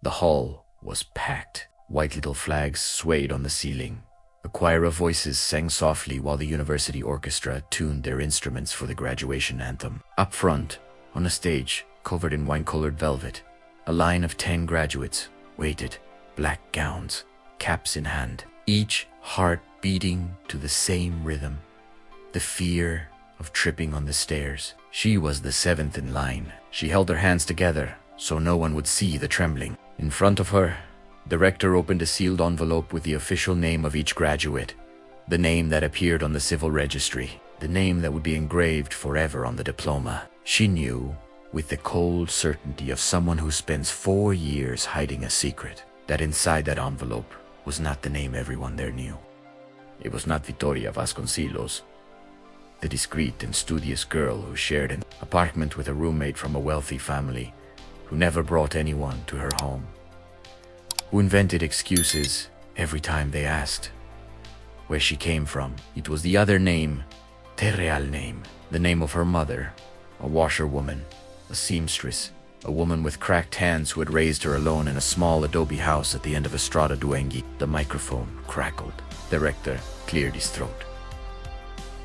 The hall was packed. White little flags swayed on the ceiling. A choir of voices sang softly while the university orchestra tuned their instruments for the graduation anthem. Up front, on a stage covered in wine-colored velvet, a line of 10 graduates waited, black gowns, caps in hand, each heart beating to the same rhythm. The fear of tripping on the stairs. She was the 7th in line. She held her hands together so no one would see the trembling. In front of her, the rector opened a sealed envelope with the official name of each graduate, the name that appeared on the civil registry, the name that would be engraved forever on the diploma. She knew, with the cold certainty of someone who spends 4 years hiding a secret, that inside that envelope was not the name everyone there knew. It was not Victoria Vasconcelos, the discreet and studious girl who shared an apartment with a roommate from a wealthy family, who never brought anyone to her home, who invented excuses every time they asked where she came from. It was the other name, the real name, the name of her mother, a washerwoman, a seamstress, a woman with cracked hands who had raised her alone in a small adobe house at the end of Estrada Duengi. The microphone crackled. The rector cleared his throat.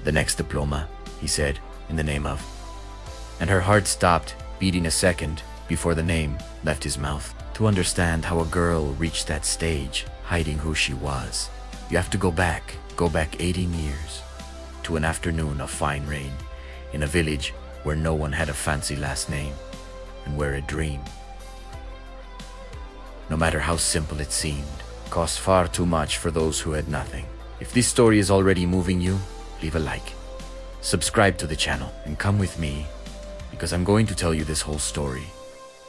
"The next diploma," he said, "in the name of..." And her heart stopped beating a second before the name left his mouth. To understand how a girl reached that stage, hiding who she was, you have to go back 18 years, to an afternoon of fine rain, in a village where no one had a fancy last name, and where a dream, no matter how simple it seemed, cost far too much for those who had nothing. If this story is already moving you, leave a like, subscribe to the channel, and come with me, because I'm going to tell you this whole story,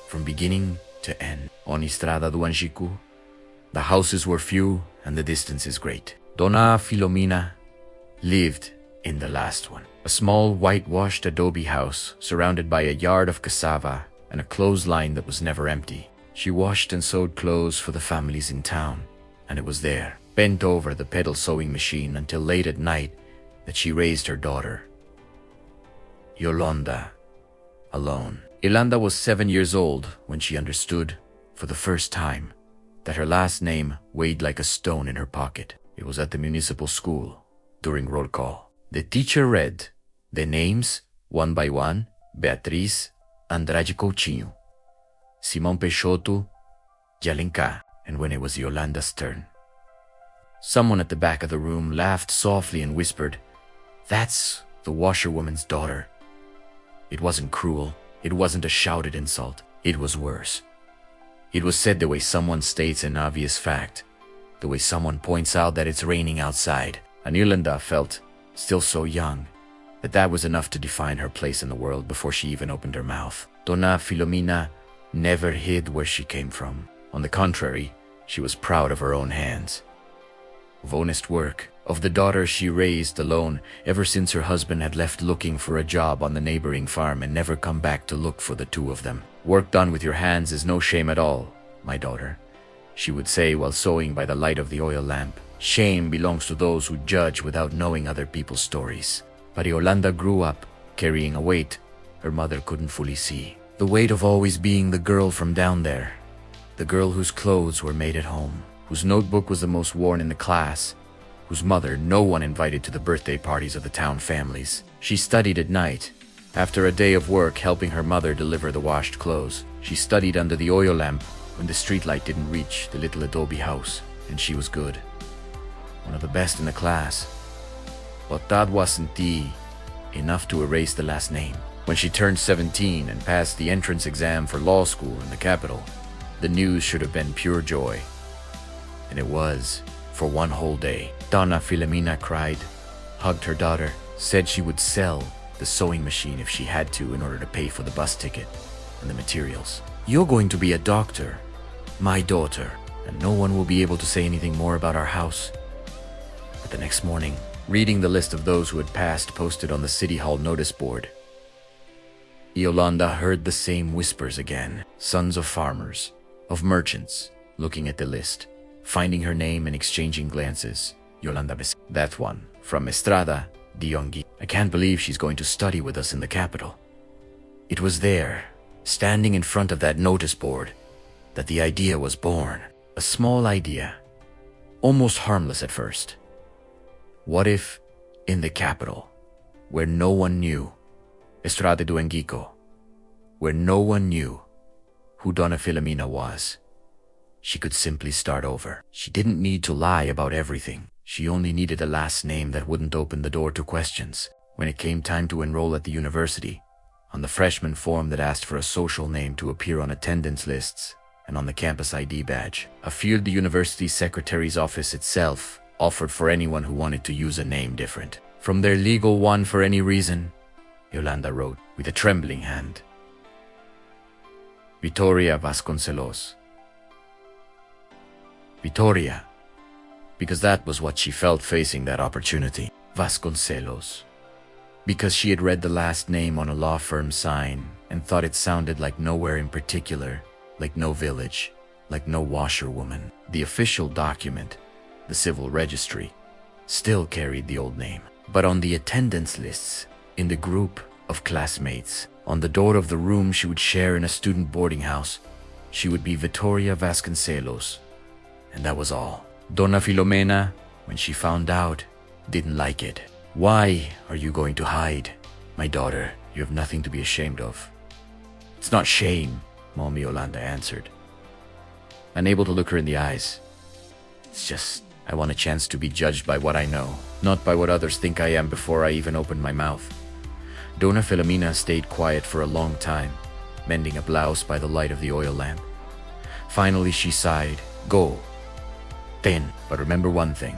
from beginning to end. On Estrada Duanxicu, the houses were few and the distances great. Dona Filomena lived in the last one, a small whitewashed adobe house surrounded by a yard of cassava and a clothesline that was never empty. She washed and sewed clothes for the families in town, and it was there, bent over the pedal sewing machine until late at night, that she raised her daughter, Yolanda, alone. Yolanda was 7 years old when she understood, for the first time, that her last name weighed like a stone in her pocket. It was at the municipal school, during roll call. The teacher read the names, one by one: Beatriz Andrade Coutinho, Simon Peixoto, Jalenka. And when it was Yolanda's turn, someone at the back of the room laughed softly and whispered, "That's the washerwoman's daughter." It wasn't cruel. It wasn't a shouted insult. It was worse. It was said the way someone states an obvious fact, the way someone points out that it's raining outside. And Yolanda felt, still so young, that was enough to define her place in the world before she even opened her mouth. Dona Filomena never hid where she came from. On the contrary, she was proud of her own hands, of honest work, of the daughter she raised alone ever since her husband had left looking for a job on the neighboring farm and never come back to look for the two of them. "Work done with your hands is no shame at all, my daughter," she would say while sewing by the light of the oil lamp. "Shame belongs to those who judge without knowing other people's stories." But Yolanda grew up carrying a weight her mother couldn't fully see. The weight of always being the girl from down there, the girl whose clothes were made at home, whose notebook was the most worn in the class, whose mother no one invited to the birthday parties of the town families. She studied at night, after a day of work helping her mother deliver the washed clothes. She studied under the oil lamp when the streetlight didn't reach the little adobe house, and she was good, one of the best in the class. But that wasn't enough to erase the last name. When she turned 17 and passed the entrance exam for law school in the capital, the news should have been pure joy. And it was, for one whole day. Dona Filomena cried, hugged her daughter, said she would sell the sewing machine if she had to in order to pay for the bus ticket and the materials. "You're going to be a doctor, my daughter, and no one will be able to say anything more about our house." But the next morning, reading the list of those who had passed posted on the City Hall notice board, Yolanda heard the same whispers again. Sons of farmers, of merchants, looking at the list, finding her name and exchanging glances. Yolanda, that one, from Estrada Duengi. "I can't believe she's going to study with us in the capital." It was there, standing in front of that notice board, that the idea was born. A small idea, almost harmless at first. What if, in the capital, where no one knew, Estrada Duanguico, where no one knew who Donna Filomena was, she could simply start over. She didn't need to lie about everything. She only needed a last name that wouldn't open the door to questions. When it came time to enroll at the university, on the freshman form that asked for a social name to appear on attendance lists and on the campus ID badge, a field the university secretary's office itself offered for anyone who wanted to use a name different from their legal one for any reason, Yolanda wrote with a trembling hand, Victoria Vasconcelos. Victoria, because that was what she felt facing that opportunity. Vasconcelos. Because she had read the last name on a law firm sign and thought it sounded like nowhere in particular, like no village, like no washerwoman. The official document, the civil registry, still carried the old name. But on the attendance lists, in the group of classmates, on the door of the room she would share in a student boarding house, she would be Victoria Vasconcelos. And that was all. Donna Filomena, when she found out, didn't like it. Why are you going to hide? My daughter, you have nothing to be ashamed of. It's not shame, Mommy Yolanda answered, unable to look her in the eyes. It's just, I want a chance to be judged by what I know, not by what others think I am before I even open my mouth. Donna Filomena stayed quiet for a long time, mending a blouse by the light of the oil lamp. Finally she sighed, Go. Then, but remember one thing.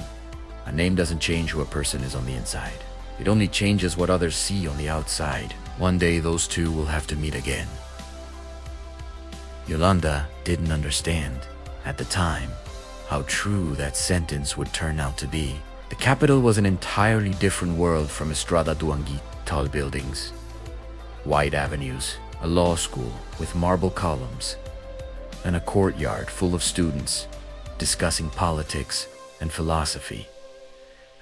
A name doesn't change who a person is on the inside. It only changes what others see on the outside. One day those two will have to meet again. Yolanda didn't understand, at the time, how true that sentence would turn out to be. The capital was an entirely different world from Estrada Duanguico. Tall buildings, wide avenues, a law school with marble columns, and a courtyard full of students discussing politics and philosophy,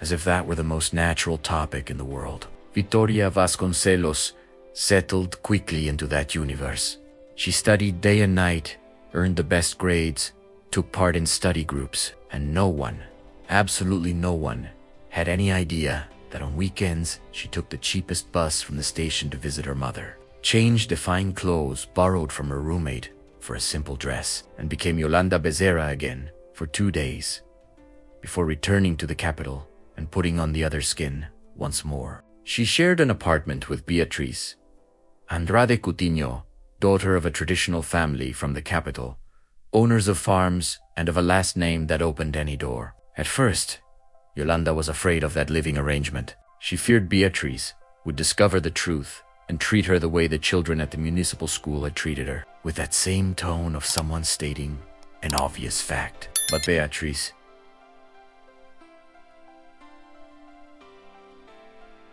as if that were the most natural topic in the world. Victoria Vasconcelos settled quickly into that universe. She studied day and night, earned the best grades, took part in study groups, and no one, absolutely no one, had any idea that on weekends she took the cheapest bus from the station to visit her mother, changed the fine clothes borrowed from her roommate for a simple dress, and became Yolanda Becerra again for 2 days, before returning to the capital and putting on the other skin once more. She shared an apartment with Beatriz, Andrade Coutinho, daughter of a traditional family from the capital, owners of farms and of a last name that opened any door. At first, Yolanda was afraid of that living arrangement. She feared Beatriz would discover the truth and treat her the way the children at the municipal school had treated her, with that same tone of someone stating an obvious fact. But Beatriz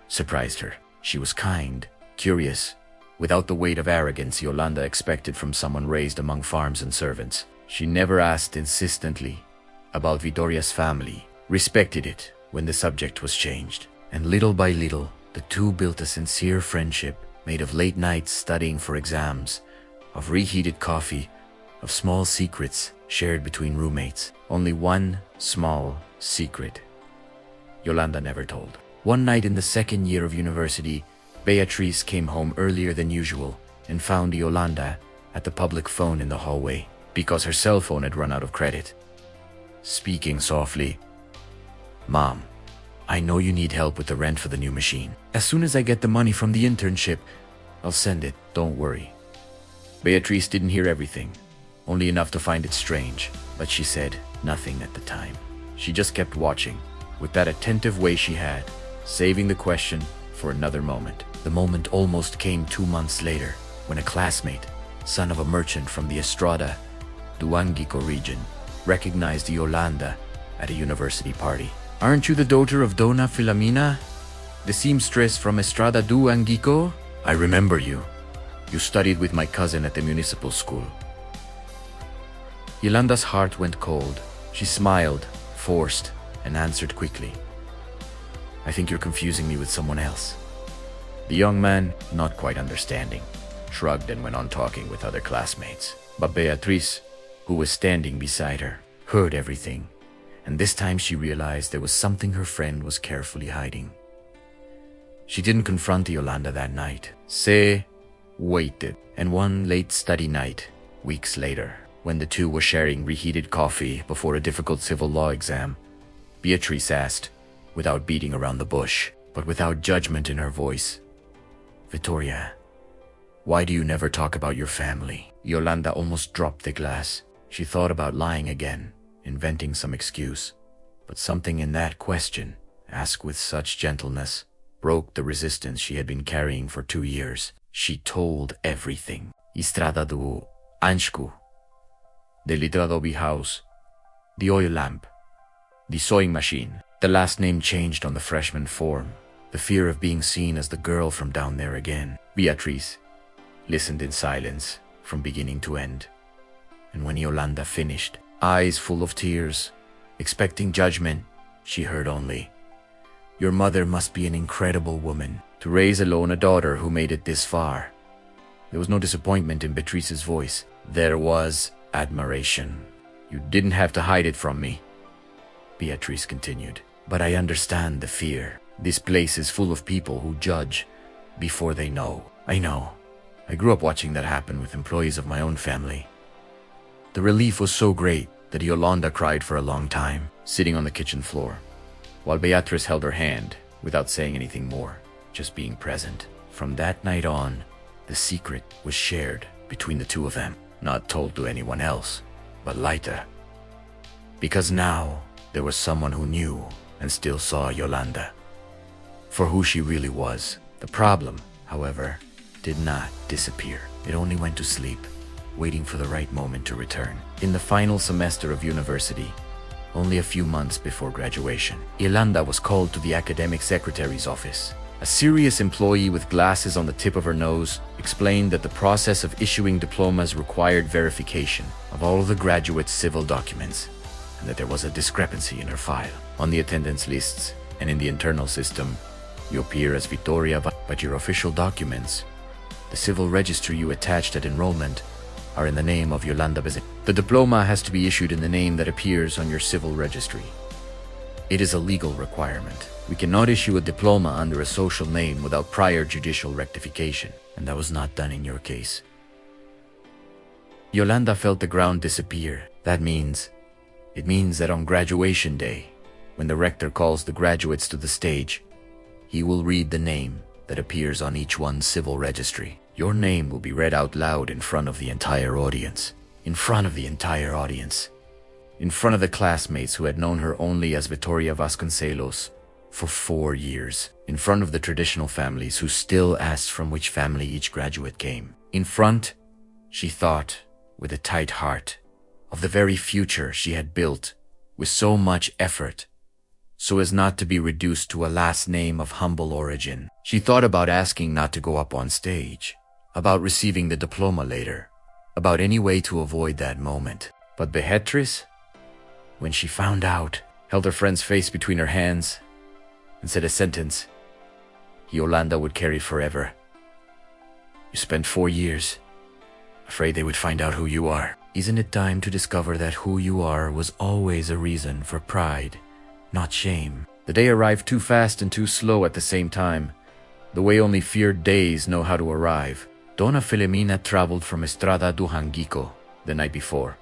surprised her. She was kind, curious, without the weight of arrogance Yolanda expected from someone raised among farms and servants. She never asked insistently about Victoria's family, respected it when the subject was changed. And little by little, the two built a sincere friendship made of late nights studying for exams, of reheated coffee, of small secrets shared between roommates. Only one small secret Yolanda never told. One night in the second year of university, Beatriz came home earlier than usual and found Yolanda at the public phone in the hallway because her cell phone had run out of credit. Speaking softly, Mom, I know you need help with the rent for the new machine. As soon as I get the money from the internship, I'll send it, don't worry. Beatriz didn't hear everything, only enough to find it strange, but she said nothing at the time. She just kept watching, with that attentive way she had, saving the question for another moment. The moment almost came 2 months later, when a classmate, son of a merchant from the Estrada Duanguico region, recognized Yolanda at a university party. Aren't you the daughter of Donna Filomena, the seamstress from Estrada Duanguico? I remember you. You studied with my cousin at the municipal school. Yolanda's heart went cold. She smiled, forced, and answered quickly. I think you're confusing me with someone else. The young man, not quite understanding, shrugged and went on talking with other classmates. But Beatriz, who was standing beside her, heard everything, and this time she realized there was something her friend was carefully hiding. She didn't confront Yolanda that night. Se waited, and one late study night, weeks later, when the two were sharing reheated coffee before a difficult civil law exam, Beatrice asked, without beating around the bush, but without judgment in her voice, "Vittoria, why do you never talk about your family?" Yolanda almost dropped the glass. She thought about lying again, inventing some excuse, but something in that question, asked with such gentleness, broke the resistance she had been carrying for 2 years. She told everything. Istrada do Anshku, the little adobe house, the oil lamp, the sewing machine. The last name changed on the freshman form, the fear of being seen as the girl from down there again. Beatrice listened in silence from beginning to end, and when Yolanda finished, eyes full of tears, expecting judgment, she heard only, "Your mother must be an incredible woman to raise alone a daughter who made it this far." There was no disappointment in Beatrice's voice. There was admiration. "You didn't have to hide it from me," Beatrice continued. "But I understand the fear. This place is full of people who judge before they know." "I know. I grew up watching that happen with employees of my own family." The relief was so great that Yolanda cried for a long time, sitting on the kitchen floor, while Beatrice held her hand without saying anything more, just being present. From that night on, the secret was shared between the two of them, not told to anyone else, but Laita. Because now there was someone who knew and still saw Yolanda for who she really was. The problem, however, did not disappear. It only went to sleep, waiting for the right moment to return. In the final semester of university, only a few months before graduation, Yolanda was called to the academic secretary's office. A serious employee with glasses on the tip of her nose explained that the process of issuing diplomas required verification of all of the graduates' civil documents, and that there was a discrepancy in her file. On the attendance lists and in the internal system, you appear as Vittoria, but your official documents, the civil registry you attached at enrollment, are in the name of Yolanda Bezin. The diploma has to be issued in the name that appears on your civil registry. It is a legal requirement. We cannot issue a diploma under a social name without prior judicial rectification, and that was not done in your case. Yolanda felt the ground disappear. It means that on graduation day, when the rector calls the graduates to the stage, he will read the name that appears on each one's civil registry. Your name will be read out loud in front of the entire audience. In front of the entire audience. In front of the classmates who had known her only as Vittoria Vasconcelos for 4 years. In front of the traditional families who still asked from which family each graduate came. In front, she thought, with a tight heart, of the very future she had built with so much effort, so as not to be reduced to a last name of humble origin. She thought about asking not to go up on stage, about receiving the diploma later, about any way to avoid that moment. But Beatrice, when she found out, held her friend's face between her hands and said a sentence Yolanda would carry forever. "You spent 4 years, afraid they would find out who you are. Isn't it time to discover that who you are was always a reason for pride, not shame?" The day arrived too fast and too slow at the same time, the way only feared days know how to arrive. Donna Filomena traveled from Estrada do Hangico the night before,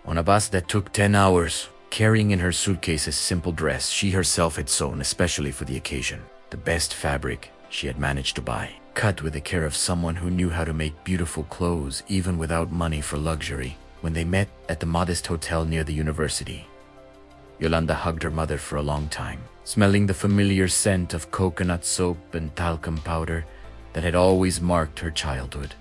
on a bus that took 10 hours, carrying in her suitcase a simple dress she herself had sewn especially for the occasion. The best fabric she had managed to buy, cut with the care of someone who knew how to make beautiful clothes even without money for luxury. When they met at the modest hotel near the university, Yolanda hugged her mother for a long time, smelling the familiar scent of coconut soap and talcum powder that had always marked her childhood.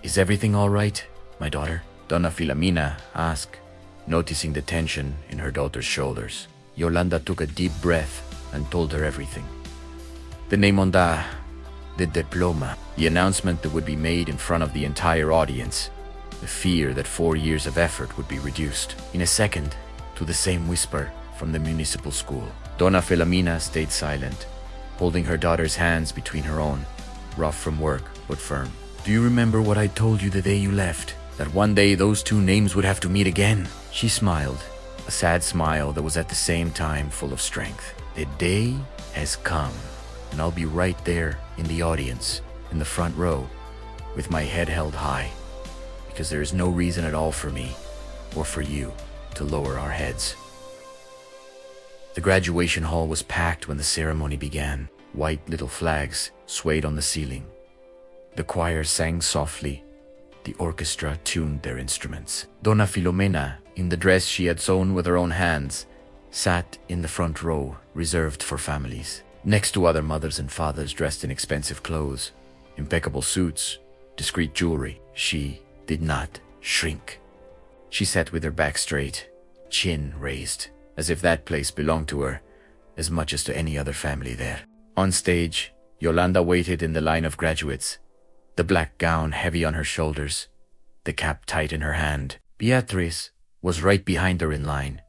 "Is everything all right, my daughter?" Donna Filomena asked, noticing the tension in her daughter's shoulders. Yolanda took a deep breath and told her everything. The name on the diploma, the announcement that would be made in front of the entire audience, the fear that 4 years of effort would be reduced in a second to the same whisper from the municipal school. Donna Filomena stayed silent, holding her daughter's hands between her own, rough from work but firm. "Do you remember what I told you the day you left?" that one day those two names would have to meet again. She smiled, a sad smile that was at the same time full of strength. The day has come, and I'll be right there in the audience, in the front row, with my head held high, because there is no reason at all for me, or for you, to lower our heads. The graduation hall was packed when the ceremony began. White little flags swayed on the ceiling. The choir sang softly. The orchestra tuned their instruments. Donna Filomena, in the dress she had sewn with her own hands, sat in the front row, reserved for families, next to other mothers and fathers dressed in expensive clothes, impeccable suits, discreet jewelry. She did not shrink. She sat with her back straight, chin raised, as if that place belonged to her as much as to any other family there. On stage, Yolanda waited in the line of graduates, the black gown heavy on her shoulders, the cap tight in her hand. Beatriz was right behind her in line,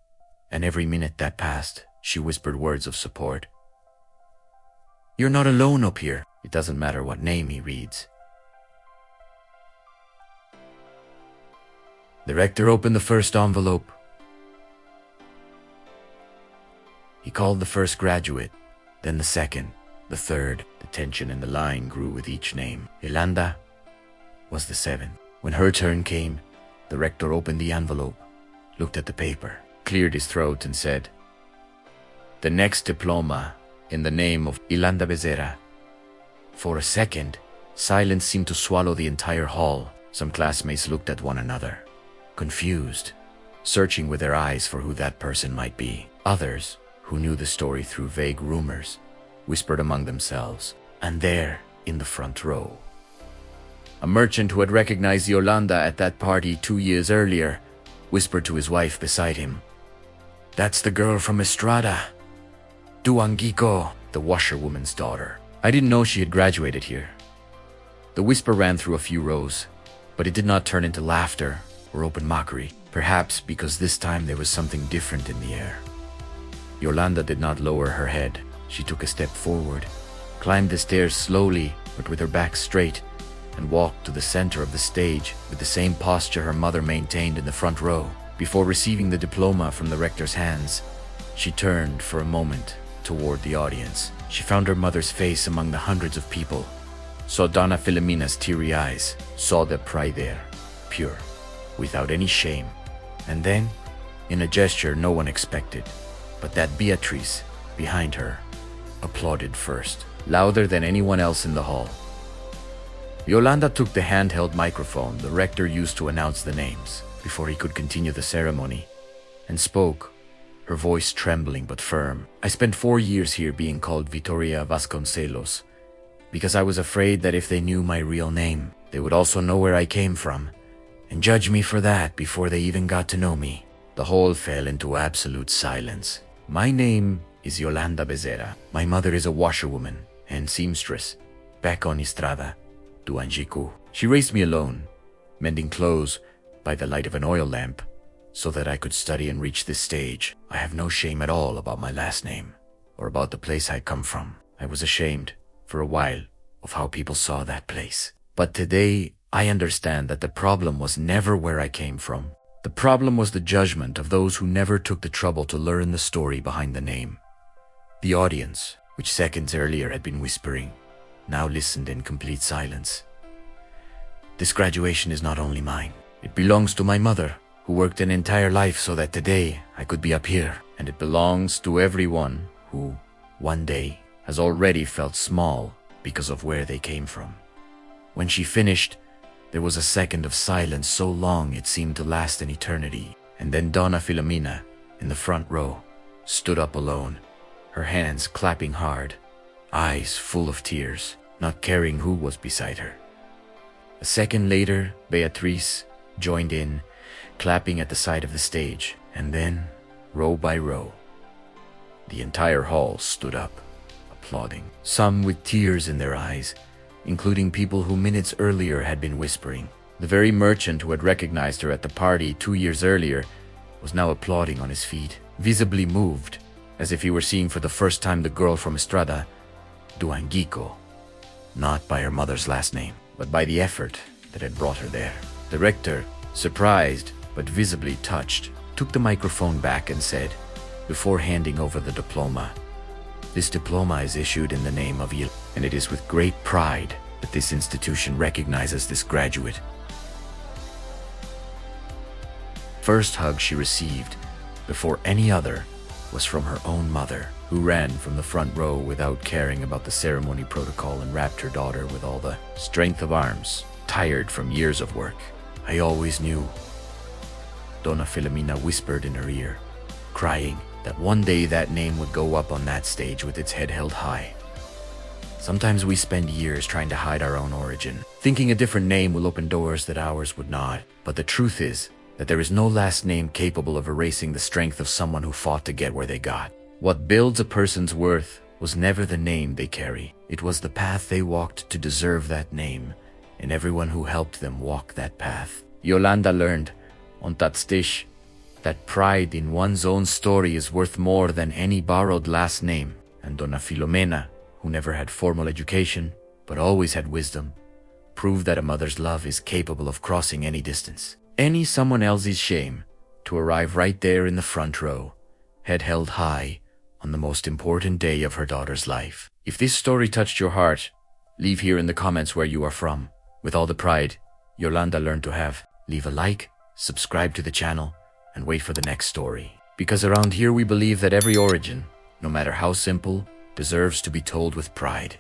and every minute that passed, she whispered words of support. "You're not alone up here. It doesn't matter what name he reads." The rector opened the first envelope. He called the first graduate, then the second, the third. The tension in the line grew with each name. Yolanda was the seventh. When her turn came, the rector opened the envelope, looked at the paper, cleared his throat and said, "The next diploma in the name of Yolanda Becerra." For a second, silence seemed to swallow the entire hall. Some classmates looked at one another, confused, searching with their eyes for who that person might be. Others, who knew the story through vague rumors, whispered among themselves. And there, in the front row, a merchant who had recognized Yolanda at that party 2 years earlier whispered to his wife beside him, "That's the girl from Estrada, Duanguico, the washerwoman's daughter." I didn't know she had graduated here. The whisper ran through a few rows, but it did not turn into laughter or open mockery, perhaps because this time there was something different in the air. Yolanda did not lower her head. She took a step forward, climbed the stairs slowly but with her back straight, and walked to the center of the stage with the same posture her mother maintained in the front row. Before receiving the diploma from the rector's hands, she turned for a moment toward the audience. She found her mother's face among the hundreds of people, saw Donna Filomena's teary eyes, saw their pride there, pure, without any shame. And then, in a gesture no one expected, but that Beatriz, behind her, applauded first, louder than anyone else in the hall. Yolanda took the handheld microphone the rector used to announce the names before he could continue the ceremony, and spoke, her voice trembling but firm. "I spent 4 years here being called Victoria Vasconcelos, because I was afraid that if they knew my real name, they would also know where I came from, and judge me for that before they even got to know me." The hall fell into absolute silence. "My name is Yolanda Becerra. My mother is a washerwoman and seamstress back on Estrada, Duanguico. She raised me alone, mending clothes by the light of an oil lamp, so that I could study and reach this stage. I have no shame at all about my last name, or about the place I come from. I was ashamed, for a while, of how people saw that place. But today, I understand that the problem was never where I came from. The problem was the judgment of those who never took the trouble to learn the story behind the name. The audience, which seconds earlier had been whispering, now listened in complete silence. This graduation is not only mine. It belongs to my mother, who worked an entire life so that today I could be up here. And it belongs to everyone who, one day, has already felt small because of where they came from. When she finished, there was a second of silence so long it seemed to last an eternity. And then Donna Filomena, in the front row, stood up alone, her hands clapping hard, eyes full of tears, not caring who was beside her. A second later, Beatriz joined in, clapping at the side of the stage, and then, row by row, the entire hall stood up, applauding, some with tears in their eyes, including people who minutes earlier had been whispering. The very merchant who had recognized her at the party 2 years earlier was now applauding on his feet, visibly moved, as if he were seeing for the first time the girl from Estrada, Duanguico, not by her mother's last name, but by the effort that had brought her there. The rector surprised but visibly touched, took the microphone back and said, before handing over the diploma, "This diploma is issued in the name of Yolanda, and it is with great pride that this institution recognizes this graduate." First hug she received, before any other, was from her own mother, who ran from the front row without caring about the ceremony protocol and wrapped her daughter with all the strength of arms, tired from years of work. "I always knew," Donna Filomena whispered in her ear, crying that one day that name would go up on that stage with its head held high. Sometimes we spend years trying to hide our own origin, thinking a different name will open doors that ours would not. But the truth is that there is no last name capable of erasing the strength of someone who fought to get where they got. What builds a person's worth was never the name they carry. It was the path they walked to deserve that name, and everyone who helped them walk that path. Yolanda learned on that stage that pride in one's own story is worth more than any borrowed last name. And Donna Filomena, who never had formal education, but always had wisdom, proved that a mother's love is capable of crossing any distance, any someone else's shame, to arrive right there in the front row, head held high, on the most important day of her daughter's life. If this story touched your heart, leave here in the comments where you are from. With all the pride Yolanda learned to have, leave a like, subscribe to the channel, and wait for the next story. Because around here we believe that every origin, no matter how simple, deserves to be told with pride.